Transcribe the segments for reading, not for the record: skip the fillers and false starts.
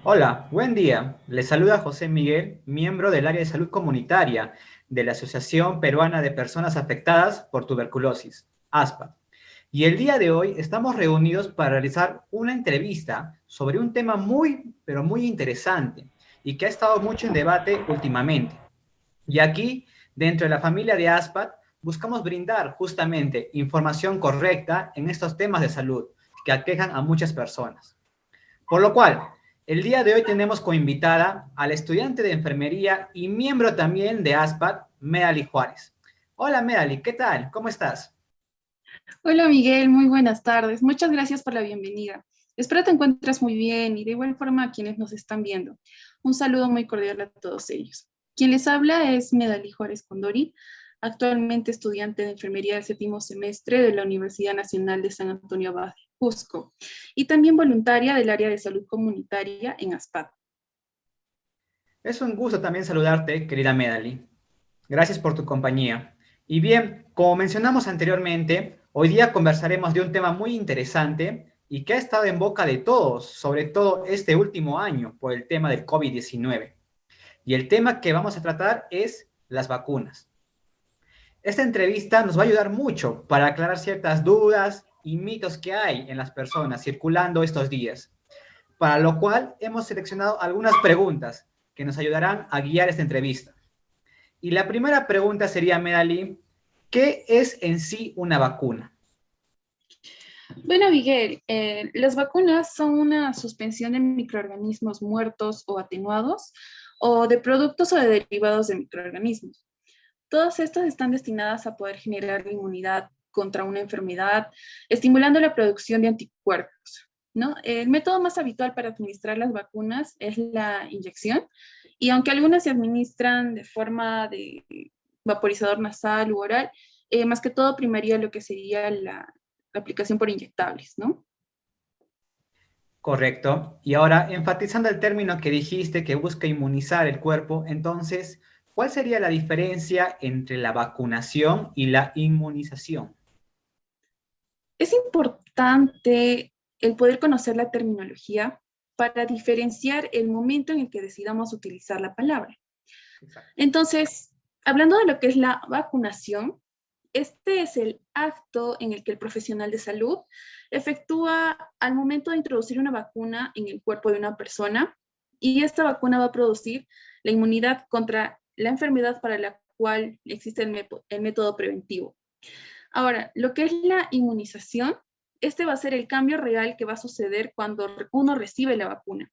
Hola, buen día. Les saluda José Miguel, miembro del área de salud comunitaria de la Asociación Peruana de Personas Afectadas por Tuberculosis, ASPA. Y el día de hoy estamos reunidos para realizar una entrevista sobre un tema muy, pero muy interesante y que ha estado mucho en debate últimamente. Y aquí, dentro de la familia de ASPAT, buscamos brindar justamente información correcta en estos temas de salud que aquejan a muchas personas. Por lo cual, el día de hoy tenemos como invitada a la estudiante de enfermería y miembro también de ASPAT, Medali Juárez. Hola Medali, ¿qué tal? ¿Cómo estás? Hola Miguel, muy buenas tardes. Muchas gracias por la bienvenida. Espero te encuentres muy bien y de igual forma a quienes nos están viendo. Un saludo muy cordial a todos ellos. Quien les habla es Medali Juárez Condori, actualmente estudiante de enfermería del séptimo semestre de la Universidad Nacional de San Antonio Abad, Cusco, y también voluntaria del área de salud comunitaria en ASPAD. Es un gusto también saludarte, querida Medali. Gracias por tu compañía. Y bien, como mencionamos anteriormente, hoy día conversaremos de un tema muy interesante y que ha estado en boca de todos, sobre todo este último año, por el tema del COVID-19. Y el tema que vamos a tratar es las vacunas. Esta entrevista nos va a ayudar mucho para aclarar ciertas dudas y mitos que hay en las personas circulando estos días, para lo cual hemos seleccionado algunas preguntas que nos ayudarán a guiar esta entrevista. Y la primera pregunta sería, Medali, ¿qué es en sí una vacuna? Bueno, Miguel, las vacunas son una suspensión de microorganismos muertos o atenuados o de productos o de derivados de microorganismos. Todas estas están destinadas a poder generar inmunidad contra una enfermedad, estimulando la producción de anticuerpos, ¿no? El método más habitual para administrar las vacunas es la inyección, y aunque algunas se administran de forma de vaporizador nasal u oral, más que todo primaría lo que sería la aplicación por inyectables, ¿no? Correcto. Y ahora, enfatizando el término que dijiste que busca inmunizar el cuerpo, entonces, ¿cuál sería la diferencia entre la vacunación y la inmunización? Es importante el poder conocer la terminología para diferenciar el momento en el que decidamos utilizar la palabra. Exacto. Entonces, hablando de lo que es la vacunación, este es el acto en el que el profesional de salud efectúa al momento de introducir una vacuna en el cuerpo de una persona, y esta vacuna va a producir la inmunidad contra la enfermedad para la cual existe el método preventivo. Ahora, lo que es la inmunización, este va a ser el cambio real que va a suceder cuando uno recibe la vacuna.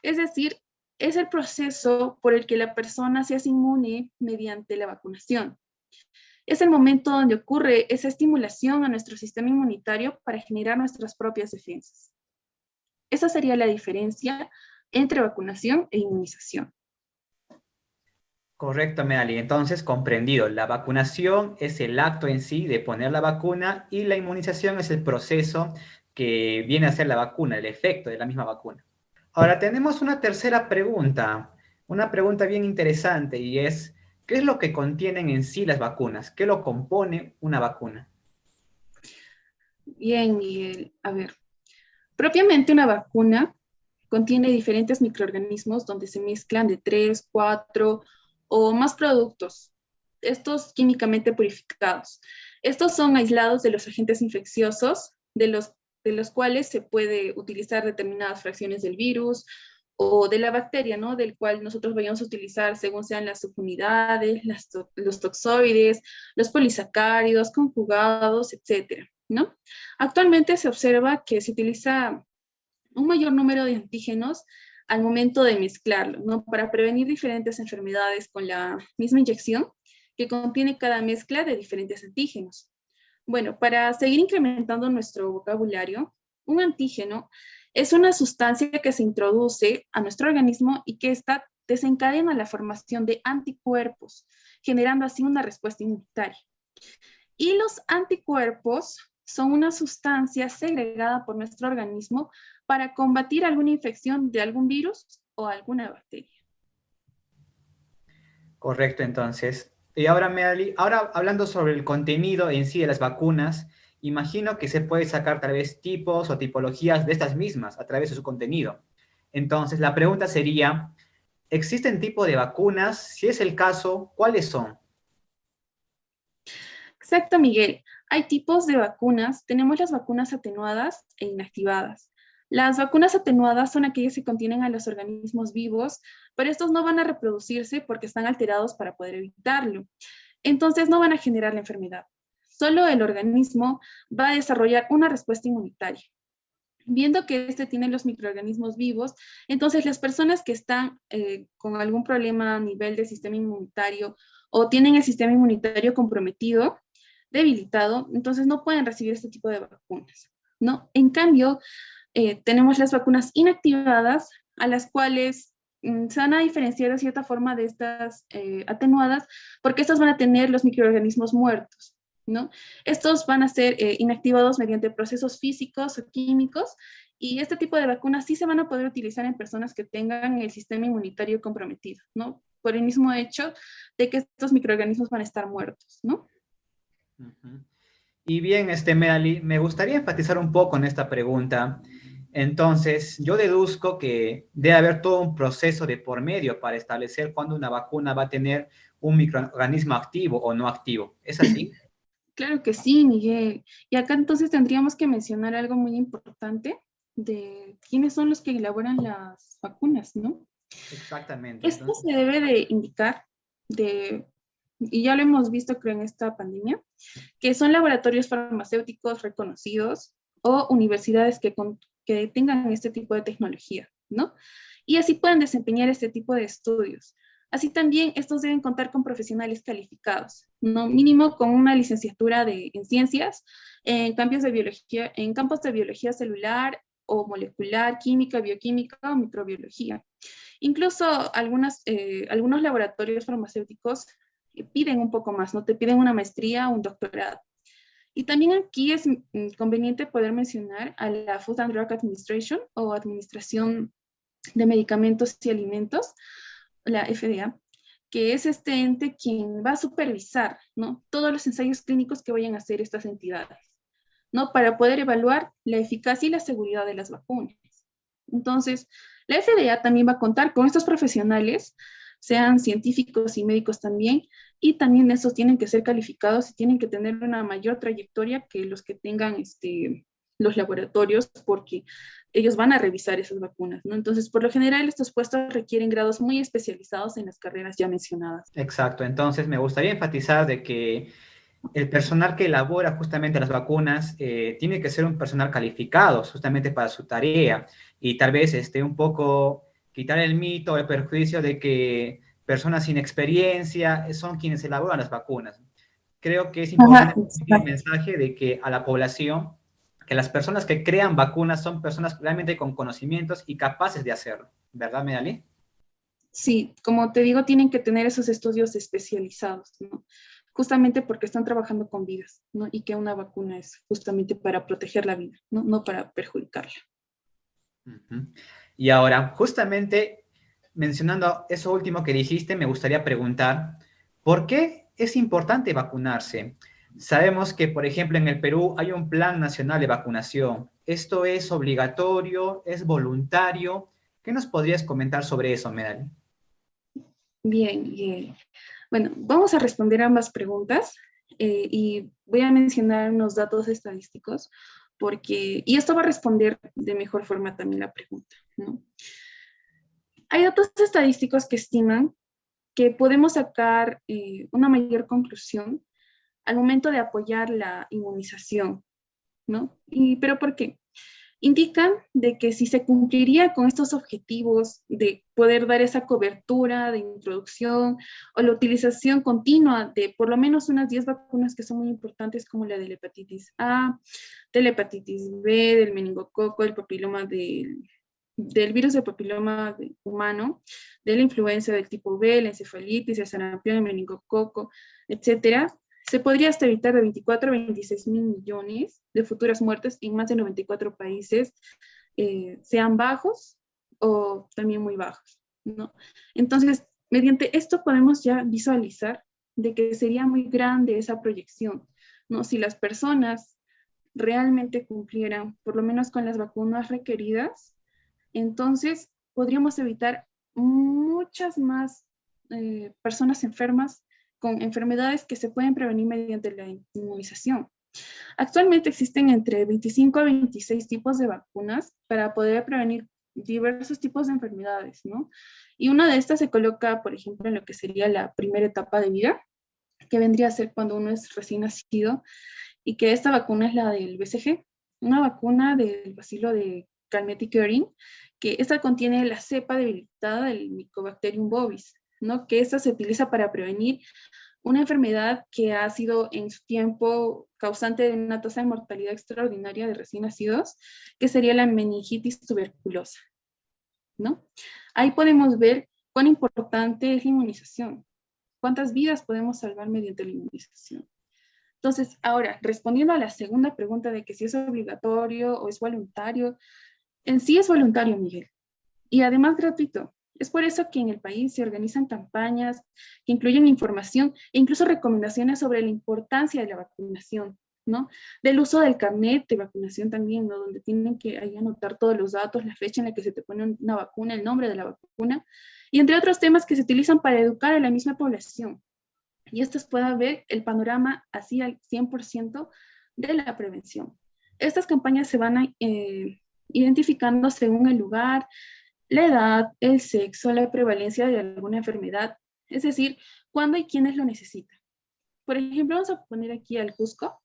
Es decir, es el proceso por el que la persona se hace inmune mediante la vacunación. Es el momento donde ocurre esa estimulación a nuestro sistema inmunitario para generar nuestras propias defensas. Esa sería la diferencia entre vacunación e inmunización. Correcto, Melanie. Entonces, comprendido. La vacunación es el acto en sí de poner la vacuna y la inmunización es el proceso que viene a ser la vacuna, el efecto de la misma vacuna. Ahora, tenemos una pregunta bien interesante y es, ¿qué es lo que contienen en sí las vacunas? ¿Qué lo compone una vacuna? Bien, Miguel, a ver, propiamente una vacuna contiene diferentes microorganismos donde se mezclan de 3, 4 o más productos, estos químicamente purificados. Estos son aislados de los agentes infecciosos, de los cuales se puede utilizar determinadas fracciones del virus o de la bacteria, ¿no? Del cual nosotros vayamos a utilizar según sean las subunidades, los toxoides, los polisacáridos, conjugados, etcétera, ¿no? Actualmente se observa que se utiliza un mayor número de antígenos al momento de mezclarlo, ¿no? Para prevenir diferentes enfermedades con la misma inyección que contiene cada mezcla de diferentes antígenos. Bueno, para seguir incrementando nuestro vocabulario, un antígeno es una sustancia que se introduce a nuestro organismo y que está desencadena la formación de anticuerpos, generando así una respuesta inmunitaria. Y los anticuerpos son una sustancia segregada por nuestro organismo para combatir alguna infección de algún virus o alguna bacteria. Correcto, entonces. Y ahora, Melanie, ahora hablando sobre el contenido en sí de las vacunas, imagino que se puede sacar tal vez tipos o tipologías de estas mismas a través de su contenido. Entonces, la pregunta sería, ¿existen tipos de vacunas? Si es el caso, ¿cuáles son? Exacto, Miguel. Hay tipos de vacunas. Tenemos las vacunas atenuadas e inactivadas. Las vacunas atenuadas son aquellas que contienen a los organismos vivos, pero estos no van a reproducirse porque están alterados para poder evitarlo. Entonces no van a generar la enfermedad. Solo el organismo va a desarrollar una respuesta inmunitaria. Viendo que este tiene los microorganismos vivos, entonces las personas que están con algún problema a nivel del sistema inmunitario o tienen el sistema inmunitario comprometido, debilitado, entonces no pueden recibir este tipo de vacunas, ¿no? En cambio, tenemos las vacunas inactivadas, a las cuales se van a diferenciar de cierta forma de estas atenuadas, porque estas van a tener los microorganismos muertos, ¿no? Estos van a ser inactivados mediante procesos físicos o químicos, y este tipo de vacunas sí se van a poder utilizar en personas que tengan el sistema inmunitario comprometido, ¿no? Por el mismo hecho de que estos microorganismos van a estar muertos, ¿no? Ujú. Y bien, Melanie, me gustaría enfatizar un poco en esta pregunta. Entonces, yo deduzco que debe haber todo un proceso de por medio para establecer cuándo una vacuna va a tener un microorganismo activo o no activo. ¿Es así? Claro que sí, Miguel. Y acá entonces tendríamos que mencionar algo muy importante de quiénes son los que elaboran las vacunas, ¿no? Exactamente. Esto Entonces, se debe de indicar de, y ya lo hemos visto creo en esta pandemia, que son laboratorios farmacéuticos reconocidos o universidades que tengan este tipo de tecnología, ¿no? Y así pueden desempeñar este tipo de estudios. Así también estos deben contar con profesionales calificados, ¿no? Mínimo con una licenciatura en ciencias, en campos de biología celular o molecular, química, bioquímica o microbiología. Incluso algunos laboratorios farmacéuticos piden un poco más, ¿no? Te piden una maestría o un doctorado. Y también aquí es conveniente poder mencionar a la Food and Drug Administration o Administración de Medicamentos y Alimentos, la FDA, que es este ente quien va a supervisar, ¿no? Todos los ensayos clínicos que vayan a hacer estas entidades, ¿no? Para poder evaluar la eficacia y la seguridad de las vacunas. Entonces, la FDA también va a contar con estos profesionales, sean científicos y médicos también, y también estos tienen que ser calificados y tienen que tener una mayor trayectoria que los que tengan los laboratorios, porque ellos van a revisar esas vacunas, ¿no? Entonces, por lo general, estos puestos requieren grados muy especializados en las carreras ya mencionadas. exacto. Entonces, me gustaría enfatizar de que el personal que elabora justamente las vacunas tiene que ser un personal calificado justamente para su tarea y tal vez un poco quitar el mito o el perjuicio de que personas sin experiencia son quienes elaboran las vacunas. Creo que es Ajá, importante transmitir el exacto. mensaje de que a la población, que las personas que crean vacunas son personas realmente con conocimientos y capaces de hacerlo. ¿Verdad, Medali? Sí, como te digo, tienen que tener esos estudios especializados, ¿no? Justamente porque están trabajando con vidas, ¿no? Y que una vacuna es justamente para proteger la vida, ¿no? No para perjudicarla. Ujú. Y ahora, justamente mencionando eso último que dijiste, me gustaría preguntar, ¿por qué es importante vacunarse? Sabemos que, por ejemplo, en el Perú hay un plan nacional de vacunación. ¿Esto es obligatorio? ¿Es voluntario? ¿Qué nos podrías comentar sobre eso, Medali? Bien, bueno, vamos a responder ambas preguntas y voy a mencionar unos datos estadísticos y esto va a responder de mejor forma también la pregunta, ¿no? Hay datos estadísticos que estiman que podemos sacar una mayor conclusión al momento de apoyar la inmunización, ¿no? ¿Pero por qué? Indican de que si se cumpliría con estos objetivos de poder dar esa cobertura de introducción o la utilización continua de por lo menos unas 10 vacunas que son muy importantes como la de la hepatitis A, de la hepatitis B, del meningococo, del papiloma del virus del papiloma humano, de la influenza del tipo B, la encefalitis, el sarampión, el meningococo, etcétera, se podría hasta evitar de 24 a 26 mil millones de futuras muertes en más de 94 países, sean bajos o también muy bajos, ¿no? Entonces, mediante esto podemos ya visualizar de que sería muy grande esa proyección, ¿no? Si las personas realmente cumplieran, por lo menos con las vacunas requeridas, entonces podríamos evitar muchas más personas enfermas con enfermedades que se pueden prevenir mediante la inmunización. Actualmente existen entre 25 a 26 tipos de vacunas para poder prevenir diversos tipos de enfermedades, ¿no? Y una de estas se coloca, por ejemplo, en lo que sería la primera etapa de vida, que vendría a ser cuando uno es recién nacido, y que esta vacuna es la del BCG, una vacuna del bacilo de Calmette-Guerin, que esta contiene la cepa debilitada del Mycobacterium bovis, ¿no? Que esta se utiliza para prevenir una enfermedad que ha sido en su tiempo causante de una tasa de mortalidad extraordinaria de recién nacidos, que sería la meningitis tuberculosa, ¿no? Ahí podemos ver cuán importante es la inmunización, cuántas vidas podemos salvar mediante la inmunización. Entonces, ahora, respondiendo a la segunda pregunta de que si es obligatorio o es voluntario, en sí es voluntario, Miguel, y además gratuito. Es por eso que en el país se organizan campañas que incluyen información e incluso recomendaciones sobre la importancia de la vacunación, ¿no? Del uso del carnet de vacunación también, ¿no? Donde tienen que ahí anotar todos los datos, la fecha en la que se te pone una vacuna, el nombre de la vacuna, y entre otros temas que se utilizan para educar a la misma población. Y estos puedan ver el panorama así al 100% de la prevención. Estas campañas se van identificando según el lugar, la edad, el sexo, la prevalencia de alguna enfermedad, es decir, cuándo y quiénes lo necesitan. Por ejemplo, vamos a poner aquí al Cusco,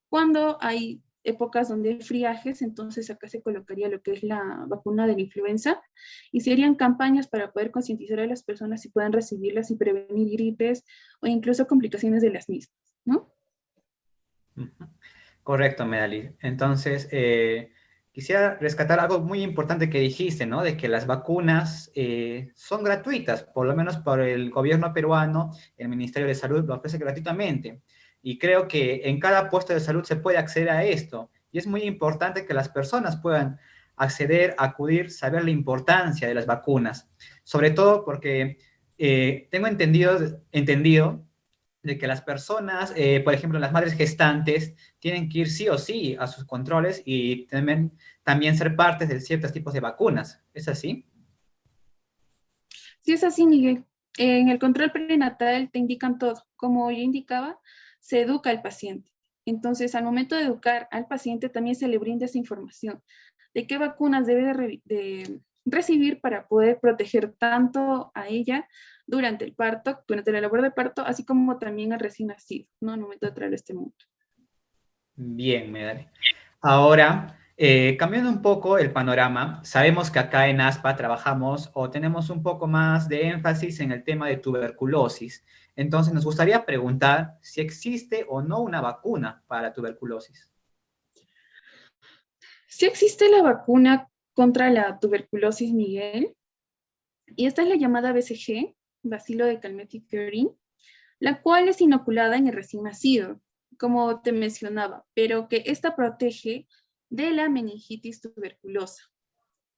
cuando hay épocas donde hay friajes, entonces acá se colocaría lo que es la vacuna de la influenza y serían campañas para poder concientizar a las personas si puedan recibirlas y prevenir gripes o incluso complicaciones de las mismas, ¿no? Correcto, Medali. Entonces, quisiera rescatar algo muy importante que dijiste, ¿no? De que las vacunas son gratuitas, por lo menos por el gobierno peruano, el Ministerio de Salud lo ofrece gratuitamente. Y creo que en cada puesto de salud se puede acceder a esto. Y es muy importante que las personas puedan acceder, acudir, saber la importancia de las vacunas. Sobre todo porque tengo entendido de que las personas, por ejemplo, las madres gestantes, tienen que ir sí o sí a sus controles y también ser partes de ciertos tipos de vacunas. ¿Es así? Sí, es así, Miguel. En el control prenatal te indican todo. Como ya indicaba, se educa al paciente. Entonces, al momento de educar al paciente, también se le brinda esa información de qué vacunas debe de recibir para poder proteger tanto a ella durante el parto, durante la labor de parto, así como también al recién nacido, ¿no? Al momento de traerlo a este mundo. Bien, Medali. Ahora, cambiando un poco el panorama, sabemos que acá en ASPA trabajamos o tenemos un poco más de énfasis en el tema de tuberculosis. Entonces, nos gustaría preguntar si existe o no una vacuna para la tuberculosis. Sí existe la vacuna contra la tuberculosis, Miguel, y esta es la llamada BCG, bacilo de Calmette-Guerin, la cual es inoculada en el recién nacido, como te mencionaba, pero que esta protege de la meningitis tuberculosa.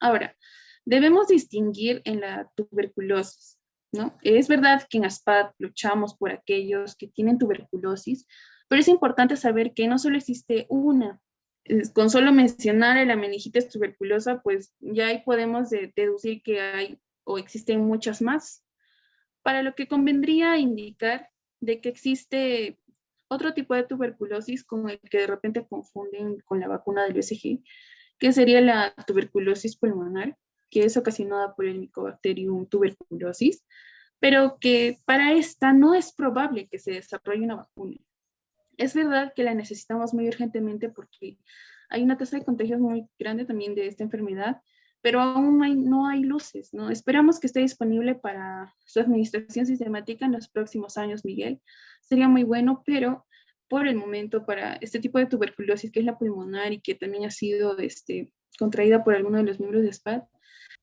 Ahora, debemos distinguir en la tuberculosis, ¿no? Es verdad que en ASPAD luchamos por aquellos que tienen tuberculosis, pero es importante saber que no solo existe una. Con solo mencionar a la meningitis tuberculosa, pues ya ahí podemos deducir que hay o existen muchas más. Para lo que convendría indicar de que existe otro tipo de tuberculosis con el que de repente confunden con la vacuna del BCG, que sería la tuberculosis pulmonar, que es ocasionada por el Mycobacterium tuberculosis, pero que para esta no es probable que se desarrolle una vacuna. Es verdad que la necesitamos muy urgentemente porque hay una tasa de contagios muy grande también de esta enfermedad, pero aún no hay luces, ¿no? Esperamos que esté disponible para su administración sistemática en los próximos años, Miguel. Sería muy bueno, pero por el momento para este tipo de tuberculosis, que es la pulmonar y que también ha sido contraída por alguno de los miembros de SPAD,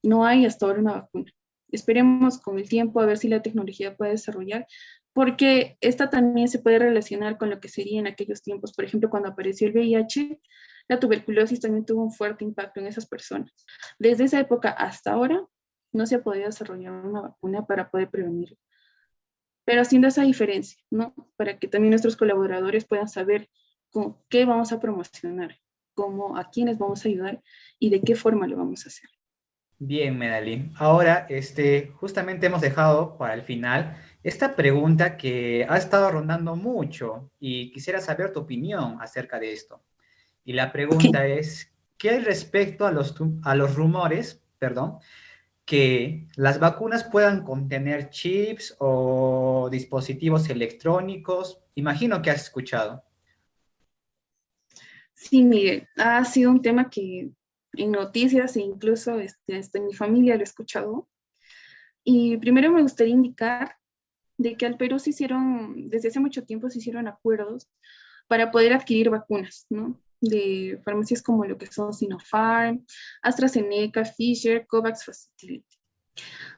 no hay hasta ahora una vacuna. Esperemos con el tiempo a ver si la tecnología puede desarrollar, porque esta también se puede relacionar con lo que sería en aquellos tiempos. Por ejemplo, cuando apareció el VIH, la tuberculosis también tuvo un fuerte impacto en esas personas. Desde esa época hasta ahora, no se ha podido desarrollar una vacuna para poder prevenirlo. Pero haciendo esa diferencia, ¿no? Para que también nuestros colaboradores puedan saber con qué vamos a promocionar, cómo, a quiénes vamos a ayudar y de qué forma lo vamos a hacer. Bien, Medellín. Ahora, justamente hemos dejado para el final esta pregunta que ha estado rondando mucho y quisiera saber tu opinión acerca de esto. Y la Ok. pregunta es, ¿qué hay respecto a los rumores, perdón, que las vacunas puedan contener chips o dispositivos electrónicos? Imagino que has escuchado. Sí, Miguel, ha sido un tema que en noticias e incluso hasta en mi familia lo he escuchado. Y primero me gustaría indicar de que al Perú se hicieron, desde hace mucho tiempo se hicieron acuerdos para poder adquirir vacunas, ¿no? De farmacias como lo que son Sinopharm, AstraZeneca, Pfizer, COVAX Facility.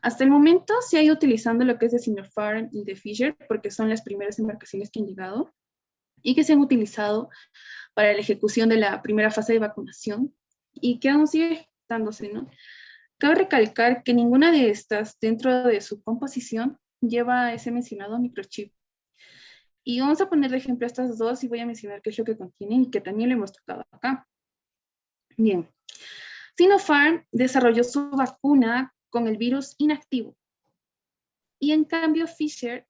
Hasta el momento se ha ido utilizando lo que es de Sinopharm y de Pfizer porque son las primeras embarcaciones que han llegado y que se han utilizado para la ejecución de la primera fase de vacunación y que aún sigue ejecutándose, ¿no? Cabe recalcar que ninguna de estas, dentro de su composición, lleva ese mencionado microchip. Y vamos a poner de ejemplo estas dos y voy a mencionar qué es lo que contienen y que también lo hemos tocado acá. Bien, Sinopharm desarrolló su vacuna con el virus inactivo y en cambio Pfizer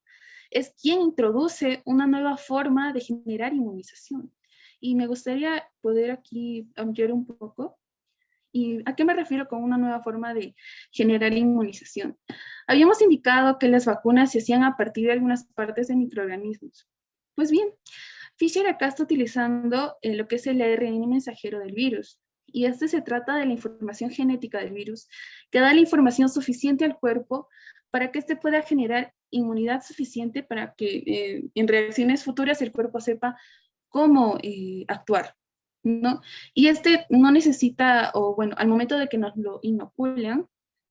es quien introduce una nueva forma de generar inmunización. Y me gustaría poder aquí ampliar un poco. ¿Y a qué me refiero con una nueva forma de generar inmunización? Habíamos indicado que las vacunas se hacían a partir de algunas partes de microorganismos. Pues bien, Fisher acá está utilizando lo que es el ARN mensajero del virus. Y este se trata de la información genética del virus, que da la información suficiente al cuerpo para que éste pueda generar inmunidad suficiente para que en reacciones futuras el cuerpo sepa cómo actuar, ¿no? Y este no necesita, o bueno, al momento de que nos lo inoculan,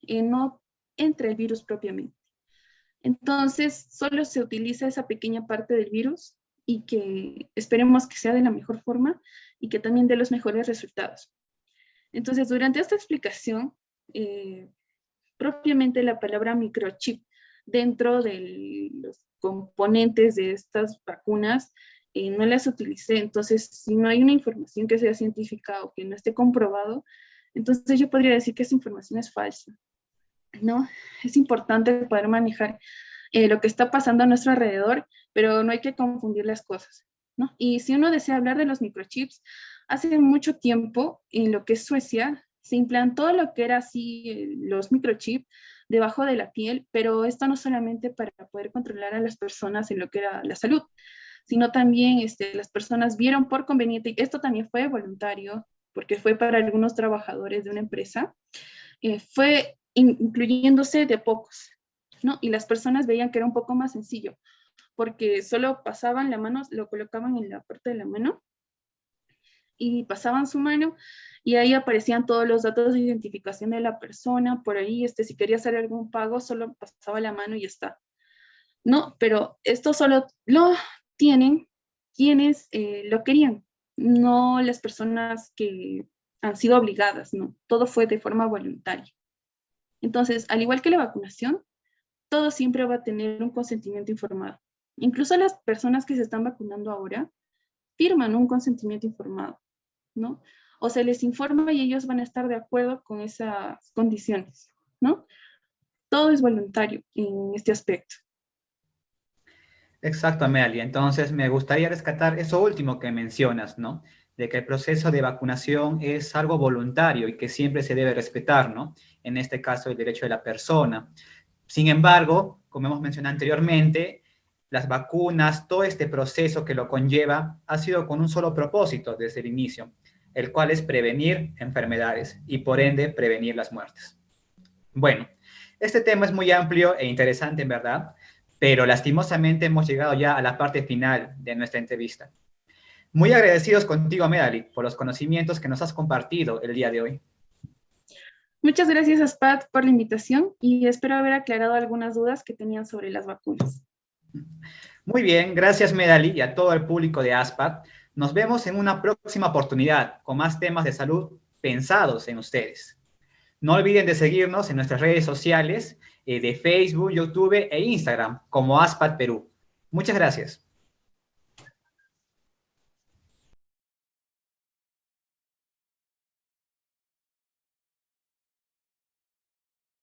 no entra el virus propiamente. Entonces, solo se utiliza esa pequeña parte del virus y que esperemos que sea de la mejor forma y que también dé los mejores resultados. Entonces, durante esta explicación, propiamente la palabra microchip dentro de los componentes de estas vacunas no las utilicé. Entonces, si no hay una información que sea científica o que no esté comprobado, entonces yo podría decir que esa información es falsa, ¿no? Es importante poder manejar lo que está pasando a nuestro alrededor, pero no hay que confundir las cosas, ¿no? Y si uno desea hablar de los microchips, hace mucho tiempo en lo que es Suecia se implantó lo que era así los microchips debajo de la piel, pero esto no solamente para poder controlar a las personas en lo que era la salud, sino también las personas vieron por conveniente, y esto también fue voluntario, porque fue para algunos trabajadores de una empresa, fue incluyéndose de pocos, ¿no? Y las personas veían que era un poco más sencillo, porque solo pasaban la mano, lo colocaban en la parte de la mano y pasaban su mano y ahí aparecían todos los datos de identificación de la persona, por ahí, si quería hacer algún pago, solo pasaba la mano y ya está. No, pero esto solo lo tienen quienes lo querían, no las personas que han sido obligadas, no, todo fue de forma voluntaria. Entonces, al igual que la vacunación, todo siempre va a tener un consentimiento informado. Incluso las personas que se están vacunando ahora firman un consentimiento informado, ¿no? O se les informa y ellos van a estar de acuerdo con esas condiciones, ¿no? Todo es voluntario en este aspecto. Exacto, Amelia. Entonces, me gustaría rescatar eso último que mencionas, ¿no? De que el proceso de vacunación es algo voluntario y que siempre se debe respetar, ¿no? En este caso, el derecho de la persona. Sin embargo, como hemos mencionado anteriormente, las vacunas, todo este proceso que lo conlleva, ha sido con un solo propósito desde el inicio, el cual es prevenir enfermedades y por ende prevenir las muertes. Bueno, este tema es muy amplio e interesante, en verdad, pero lastimosamente hemos llegado ya a la parte final de nuestra entrevista. Muy agradecidos contigo, Medali, por los conocimientos que nos has compartido el día de hoy. Muchas gracias, Aspat, por la invitación y espero haber aclarado algunas dudas que tenían sobre las vacunas. Muy bien, gracias, Medali, y a todo el público de ASPAD. Nos vemos en una próxima oportunidad con más temas de salud pensados en ustedes. No olviden de seguirnos en nuestras redes sociales de Facebook, YouTube e Instagram como ASPAD Perú. Muchas gracias.